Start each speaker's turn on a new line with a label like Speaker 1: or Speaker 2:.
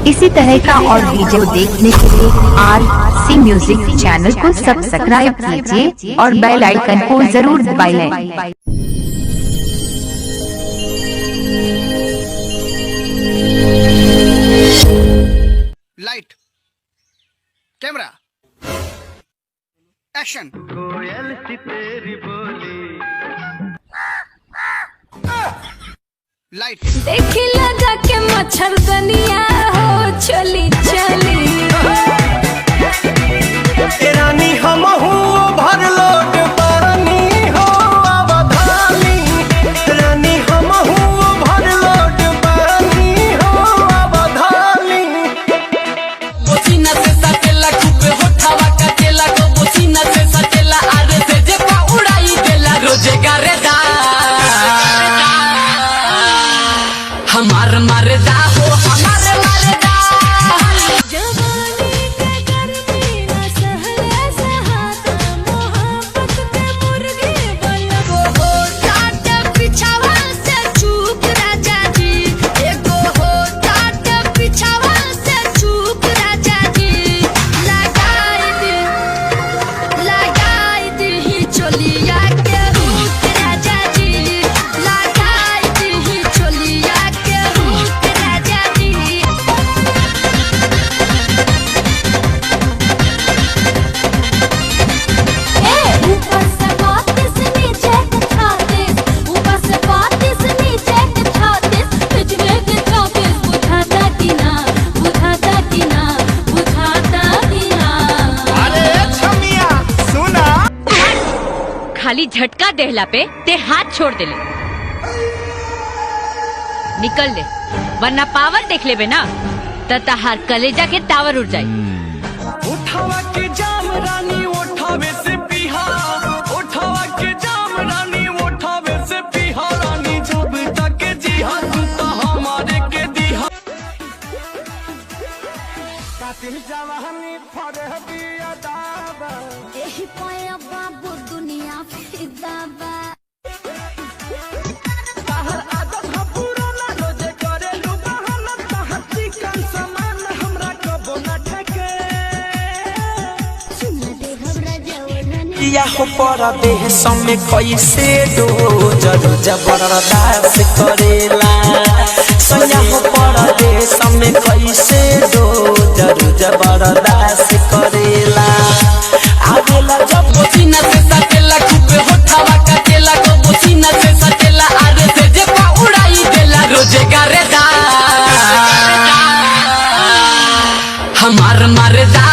Speaker 1: इसी तरह का और वीडियो देखने के लिए RC म्यूजिक चैनल को सब्सक्राइब कीजिए और बेल आइकन को जरूर दबाएं।
Speaker 2: Light, camera, action. कोयल सी तेरी बोली, लाइट।
Speaker 3: देखी लगा के मच्छरदनिया हो चली चली
Speaker 4: रानी हम भर लोट पानी हो अवधानी, रानी हम भर लोट पानी हो अवधानी।
Speaker 5: बोसीना से सटेला खूबे होठावा कटेला को बोसीना से सटेला आरे से जे पा उड़ाई देला रोजे गारेदा हमार मारेदा हो हमारे मारेदा।
Speaker 3: जवानी के गर्मी न सहले सहाता मोहब्बत के मुर्गी बनबो हो टाट पिछावा से चूक राजा जी एगो हो टाट पिछावा से चूक राजा जी लगाई दी चोलिया के हुक राजा जी लगाई दी चोलिया के हुक राजा जी। ऊपर से बात नीचे छातीस, ऊपर से बात नीचे छातीस, पिछले के छातीस बुझाता कि ना बुझाता कि ना बुझाता कि ना।
Speaker 4: अरे छमिया सुना,
Speaker 6: खाली झटका देहला पे ते हाथ छोड़ देले निकल ले, वरना पावर देख लेबे ना त तहार कलेजा के टावर उड़ जाई।
Speaker 4: उठावा के जाम रानी उठावे से पिहा, उठावा के जाम रानी उठावे से पिहा। रानी जब तक जिहा तू तो हमारे के दिहा। कातिल जवानी फरहबिया दावा,
Speaker 3: एही पाया बाबू दुनिया फिदा बा।
Speaker 4: तहर आदत ह पुराना रोजे करेलू बहाना। तहर चिकन सामान हमरा कबो न ठके।
Speaker 3: सुन दे हमरा जवान
Speaker 4: या हो परा देह समय कैसे दो जरूर जबरदस्त करेला। सया हो परा देह समय कैसे दो जरूर जबरदस्त करेला। आवेला जब
Speaker 5: बोसीना से सटेला खूबे होठावा कटेला को बोसीना से सटेला आरे से जे पा उड़ाई देला रोजे गारेदा हमार मारेदा